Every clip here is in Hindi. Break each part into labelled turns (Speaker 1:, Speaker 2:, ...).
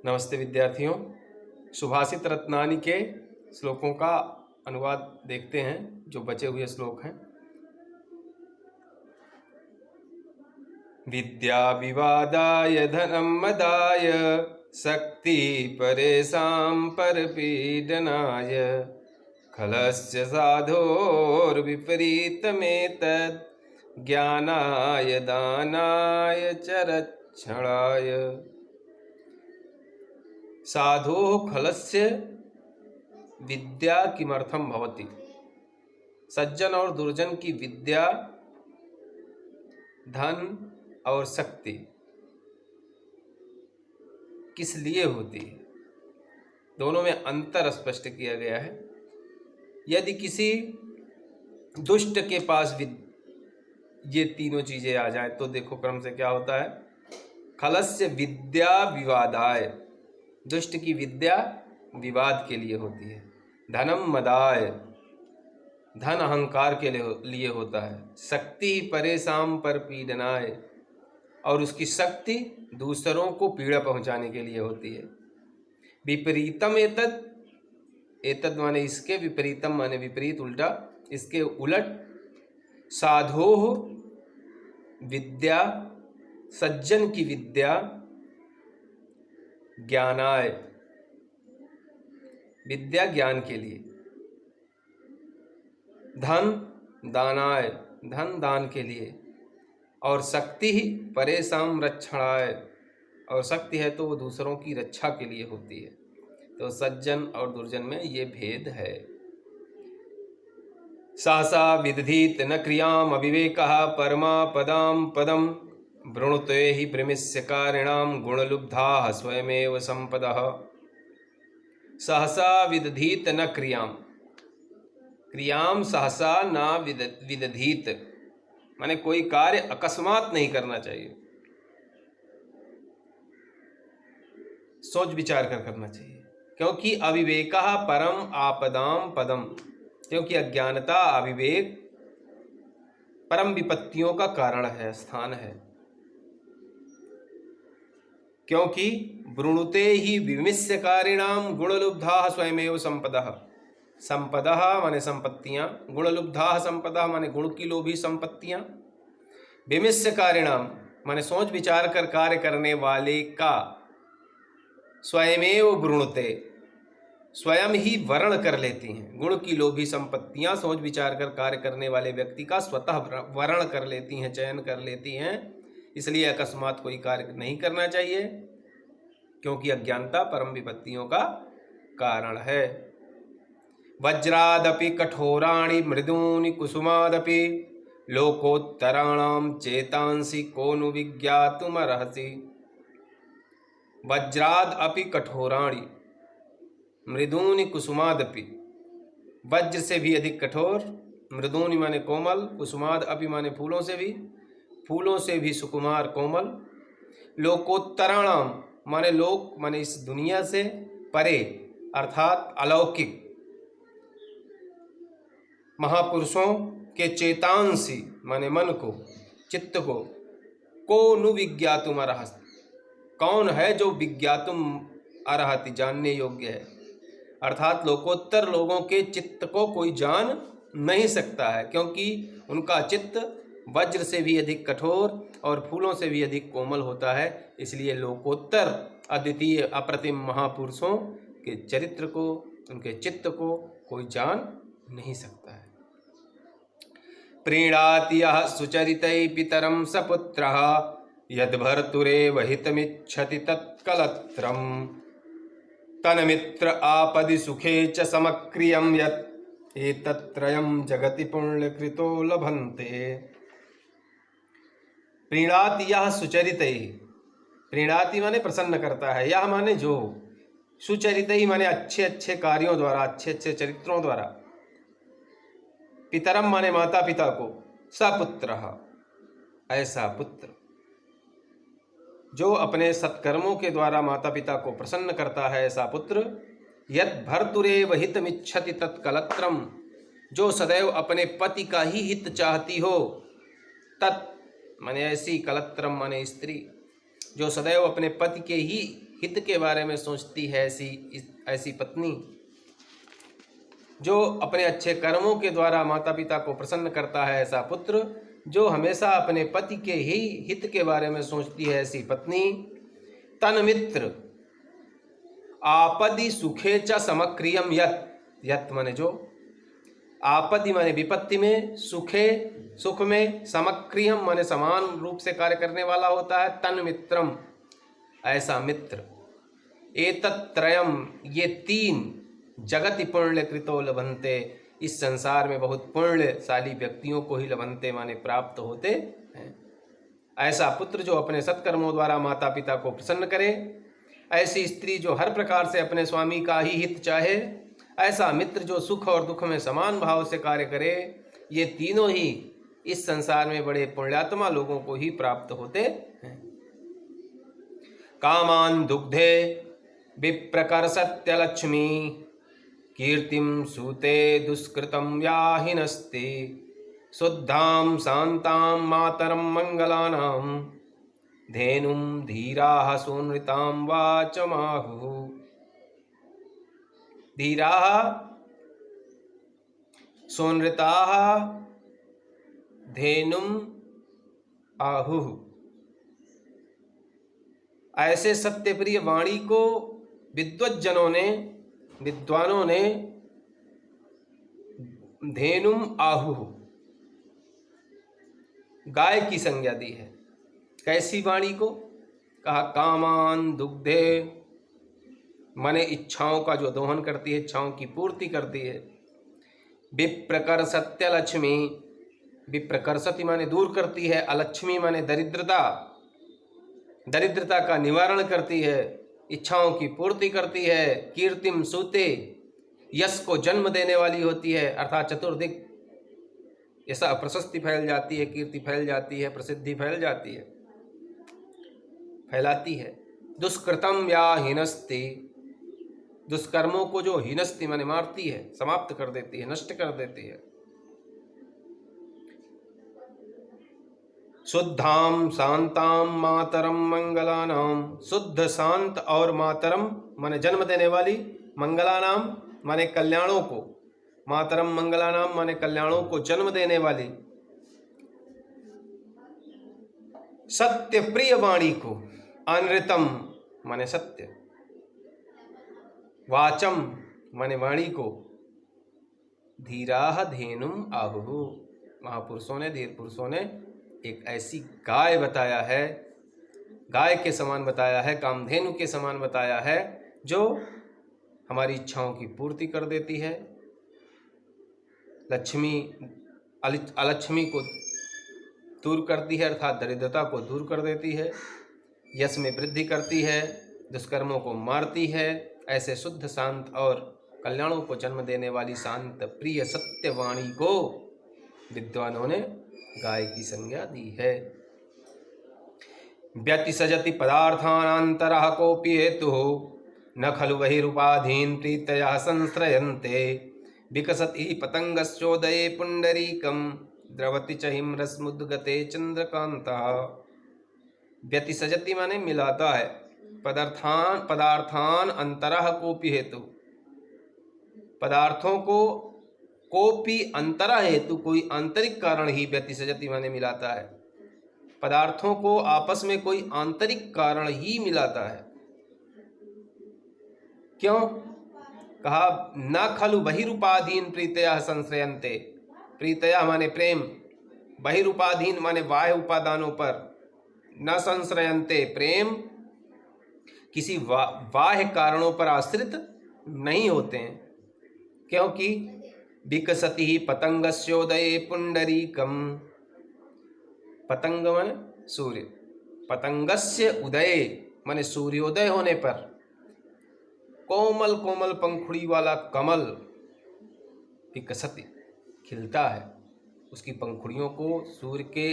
Speaker 1: नमस्ते विद्यार्थियों। सुभाषित रत्नानि के श्लोकों का अनुवाद देखते हैं, जो बचे हुए श्लोक हैं। विद्या विवादाय धनं मदाय शक्ति परेषां परपीडनाय खलस्य साधोर्विपरीतमेतद् ज्ञानाय दानाय च रक्षणाय। साधो खलस्य विद्या किमर्थम भवति। सज्जन और दुर्जन की विद्या, धन और शक्ति किस लिए होती है, दोनों में अंतर स्पष्ट किया गया है। यदि किसी दुष्ट के पास ये तीनों चीजें आ जाए तो देखो क्रम से क्या होता है। खलस्य विद्या विवादाय, दुष्ट की विद्या विवाद के लिए होती है। धनम मदाय, धन अहंकार के लिए होता है। शक्ति परेशान पर पीडनाय, और उसकी शक्ति दूसरों को पीड़ा पहुंचाने के लिए होती है। विपरीतम एतद, एतद माने इसके, विपरीतम माने विपरीत, उल्टा, इसके उलट। साधो विद्या, सज्जन की विद्या, ज्ञानाय, विद्या ज्ञान के लिए। धन दानाय, धन दान के लिए। और शक्ति ही परेशान रक्षणाय, और शक्ति है तो वो दूसरों की रक्षा के लिए होती है। तो सज्जन और दुर्जन में ये भेद है। सहसा विदधीत न क्रियाम अविवेकः परमा पदाम पदम वृणुते हि भ्रमिष्यकारिणां गुणलुब्धाः स्वयमेव संपदः। सहसा विदधीत न क्रियाम, क्रियाम सहसा न विदधीत माने कोई कार्य अकस्मात नहीं करना चाहिए, सोच विचार कर करना चाहिए। क्योंकि अविवेकः परम आपदाम पदम, क्योंकि अज्ञानता, अविवेक परम विपत्तियों का कारण है, स्थान है। क्योंकि वृणुते ही विमिष्यकारिणाम गुणलुब्धाः स्वयमेव संपदः। संपदः माने संपत्तियां, गुणलुब्धाः संपदा माने गुण की लोभी संपत्तियां। विमिष्यकारिणाम माने सोच विचार कर कार्य करने वाले का, स्वयमेव वृणुते, स्वयं ही वर्ण कर लेती हैं। गुण की लोभी संपत्तियां सोच विचार कर कार्य करने वाले व्यक्ति का स्वतः वर्ण कर लेती हैं, चयन कर लेती हैं। इसलिए अकस्मात कोई कार्य नहीं करना चाहिए, क्योंकि अज्ञानता परम विपत्तियों का कारण है। वज्रादपि कठोराणि मृदूनि कुसुमादपि लोकोत्तराणां चेतांसि को नु विज्ञातुमर्हसि। वज्राद अपि कठोराणि मृदूनि कुसुमादपि, वज्र से भी अधिक कठोर, मृदूनि माने कोमल, कुसुमाद अपि माने फूलों से भी, फूलों से भी सुकुमार कोमल। लोकोत्तराणाम माने लोक माने इस दुनिया से परे, अर्थात अलौकिक महापुरुषों के चेतांसी माने मन को, चित्त को नु विज्ञातुम अर्हति, कौन है जो विज्ञातुम अर्हति जानने योग्य है। अर्थात लोकोत्तर लोगों के चित्त को कोई जान नहीं सकता है, क्योंकि उनका चित्त वज्र से भी अधिक कठोर और फूलों से भी अधिक कोमल होता है। इसलिए लोकोत्तर अद्वितीय अप्रतिम महापुरुषों के चरित्र को, उनके चित्त को कोई जान नहीं सकता है। प्रीणाति यः सुचरितैः पितरं सपुत्रः यद्भर्तुरेव हितमिच्छति तत्कलत्रं तन्मित्र आपदि सुखे च समक्रियं यत् एतत्त्रयं जगति पुण्यकृतो लभन्ते। प्रीणाति यः सुचरितैः, प्रीणाति माने प्रसन्न करता है, यह माने जो, सुचरितैः माने अच्छे अच्छे कार्यों द्वारा, अच्छे अच्छे चरित्रों द्वारा। पितरम माने माता पिता को, सपुत्रः ऐसा पुत्र जो अपने सत्कर्मों के द्वारा माता पिता को प्रसन्न करता है, ऐसा पुत्र। यत् भर्तुरेव हितमिच्छति तत्कलत्रम, जो सदैव अपने पति का ही हित चाहती हो। तत् माने ऐसी, कलत्रम माने स्त्री, जो सदैव अपने पति के ही हित के बारे में सोचती है ऐसी पत्नी, जो अपने अच्छे कर्मों के द्वारा माता पिता को प्रसन्न करता है ऐसा पुत्र, जो हमेशा अपने पति के ही हित के बारे में सोचती है ऐसी पत्नी, तन मित्र आपदि सुखे च समक्रियम यत माने जो, आपदि माने विपत्ति में, सुखे सुख में, समक्रियम माने समान रूप से कार्य करने वाला होता है, तन मित्रम ऐसा मित्र, एतत्त्रयम ये तीन जगति पुण्य कृतो लभन्ते, इस संसार में बहुत पुण्यशाली व्यक्तियों को ही लभन्ते माने प्राप्त होते हैं। ऐसा पुत्र जो अपने सत्कर्मों द्वारा माता पिता को प्रसन्न करे, ऐसी स्त्री जो हर प्रकार से अपने स्वामी का ही हित चाहे, ऐसा मित्र जो सुख और दुख में समान भाव से कार्य करे, ये तीनों ही इस संसार में बड़े पुण्यात्मा लोगों को ही प्राप्त होते हैं। कामान दुग्धे विप्रकर्षत्य लक्ष्मी, कीर्तिम सूते दुष्कृतम याहिनस्ति, शुद्धां शांतां मातरं मंगलानां, धेनुं धीराः सोनृतां वाचमाहुः। धीराः सोनृताः धेनुं आहुः। ऐसे सत्यप्रिय वाणी को विद्वानों ने धेनुम आहुः गाय की संज्ञा दी है। कैसी वाणी को? कहा कामान दुग्धे माने इच्छाओं का जो दोहन करती है, इच्छाओं की पूर्ति करती है। विप्रकर्षत्य लक्ष्मी, विप्रकर्षति माने दूर करती है, अलक्ष्मी माने दरिद्रता, दरिद्रता का निवारण करती है, इच्छाओं की पूर्ति करती है। कीर्तिम सूते, यश को जन्म देने वाली होती है, अर्थात चतुर्दिक ऐसा प्रशस्ति फैल जाती है, कीर्ति फैल जाती है, प्रसिद्धि फैल जाती है, फैलाती है। दुष्कृतम या हिनस्ति, दुष्कर्मों को जो हिनस्ति माने मारती है, समाप्त कर देती है, नष्ट कर देती है। शुद्धाम शांताम मातरम मंगलानाम, शुद्ध शांत और मातरम माने जन्म देने वाली, मंगलानाम माने कल्याणों को, मातरम मंगलानाम माने कल्याणों को जन्म देने वाली, सत्य प्रिय वाणी को, अनृतम माने सत्य, वाचम माने वाणी को, धीराह धेनुम आहुः, महापुरुषों ने, धीर पुरुषों ने एक ऐसी गाय बताया है, गाय के समान बताया है, कामधेनु के समान बताया है, जो हमारी इच्छाओं की पूर्ति कर देती है, लक्ष्मी अलक्ष्मी को दूर करती है, अर्थात दरिद्रता को दूर कर देती है, यश में वृद्धि करती है, दुष्कर्मों को मारती है। ऐसे शुद्ध शांत और कल्याणों को जन्म देने वाली शांत प्रिय सत्यवाणी को विद्वानों ने गाय की संज्ञा दी है। व्यतिसजति पदार्थानान्तरः कोऽपि हेतुः, न खलु बहिरुपाधीन प्रीतया संश्रयन्ते, विकसति पतंगस्योदये पुंडरीकं, द्रवति च हिमरसमुद्गते चंद्रकांतः। व्यतिसजति माने मिलाता है, पदार्थान अंतरः कोऽपि हेतु, पदार्थों को कोऽपि अंतरः हेतु, कोई आंतरिक कारण ही व्यतिसजति माने मिलाता है, पदार्थों को आपस में कोई आंतरिक कारण ही मिलाता है। क्यों? कहा न खलु बहिरुपाधीन प्रीतया संश्रयन्ते, प्रीतया माने प्रेम, बहिरुपाधीन माने बाह्य उपादानों पर, न संश्रयन्ते प्रेम किसी बाह्य कारणों पर आश्रित नहीं होते हैं। क्योंकि विकसति ही पतंगस्योदये पुंडरीकम, पतंग माने सूर्य, पतंगस्य उदय माने सूर्योदय होने पर कोमल कोमल पंखुड़ी वाला कमल विकसति खिलता है, उसकी पंखुड़ियों को सूर्य के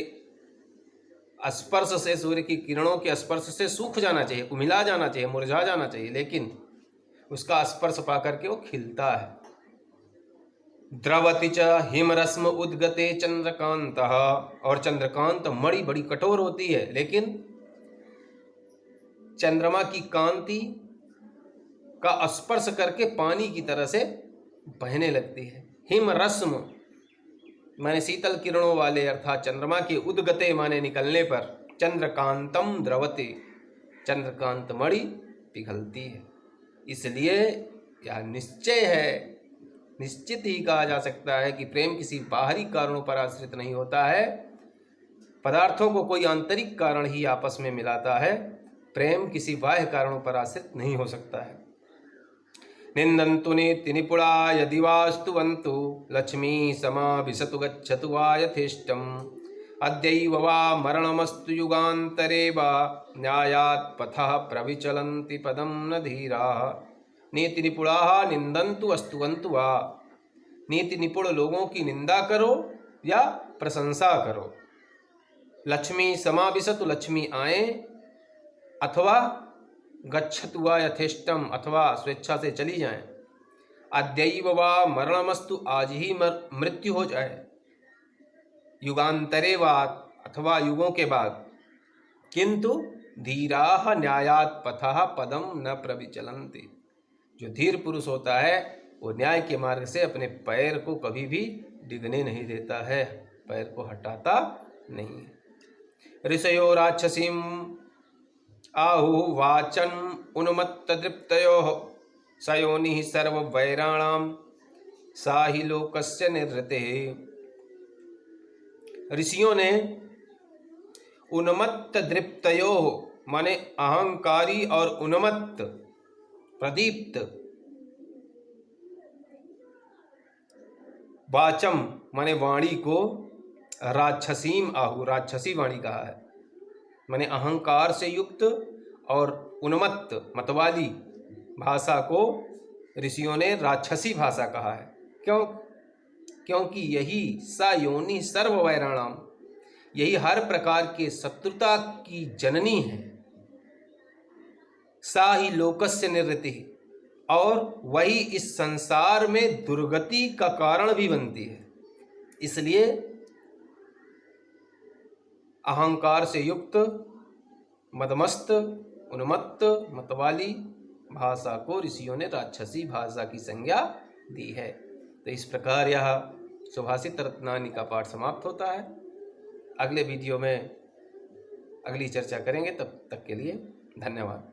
Speaker 1: स्पर्श से, सूर्य की किरणों के स्पर्श से सूख जाना चाहिए, कुमिला जाना चाहिए, मुरझा जाना चाहिए, लेकिन उसका स्पर्श पाकर के वो खिलता है। द्रवति च हिमरस्म उद्गते चंद्रकांतः, और चंद्रकांत मणि बड़ी कठोर होती है, लेकिन चंद्रमा की कांति का स्पर्श करके पानी की तरह से बहने लगती है। हिम रस्म माने शीतल किरणों वाले अर्थात चंद्रमा के उद्गते माने निकलने पर चंद्रकांतम द्रवते, चंद्रकांत मणि पिघलती है। इसलिए यह निश्चय है, निश्चित ही कहा जा सकता है कि प्रेम किसी बाहरी कारणों पर आश्रित नहीं होता है। पदार्थों को कोई आंतरिक कारण ही आपस में मिलाता है। प्रेम किसी बाह्य कारणों पर आश्रित नहीं हो सकता है। निंदन्तु नेति निपुणा यदि वास्तुवन्तु लक्ष्मी समाभिशतु गच्छतु वा यथेष्टम् अद्यैव वा मरणमस्तु युगान्तरे वा न्यायात् पथः प्रविचलन्ति पदं न धीराः। नीति निपुणाः निंदन्तु अस्तुवन्तु वा। नीति निपुण लोगों की निंदा करो या प्रशंसा करो। लक्ष्मी समाविशतु लक्ष्मी आए, अथवा गच्छतु वा यथेष्टम अथवा स्वेच्छा से चली जाएं। अद्यैव वा मरणमस्तु आज ही मृत्यु हो जाए। युगांतरे वा अथवा युगों के बाद। किंतु धीराः न्यायात् पथः पदम न प्रविचलन्ति। जो धीर पुरुष होता है वो न्याय के मार्ग से अपने पैर को कभी भी डिगने नहीं देता है, पैर को हटाता नहीं है। ऋषयो राक्षसीम आहु वाचन उन्मत्तदृप्तयोः स योनिः सर्ववैराणां सा ही लोकस्य निवृत्तिः। ऋषियों ने उन्मत्तदृप्तयोः माने अहंकारी और उन्मत्त प्रदीप्त, वाचम माने वाणी को राक्षसीम आहु राक्षसी वाणी कहा है, माने अहंकार से युक्त और उन्मत्त मतवाली भाषा को ऋषियों ने राक्षसी भाषा कहा है। क्यों? क्योंकि यही सा योनि सर्व वैराणाम, यही हर प्रकार के शत्रुता की जननी है। सा ही लोकस्य निवृत्ति, और वही इस संसार में दुर्गति का कारण भी बनती है। इसलिए अहंकार से युक्त मदमस्त उन्मत्त मतवाली भाषा को ऋषियों ने राक्षसी भाषा की संज्ञा दी है। तो इस प्रकार यह सुभाषित रत्नानी का पाठ समाप्त होता है। अगले वीडियो में अगली चर्चा करेंगे, तब तक के लिए धन्यवाद।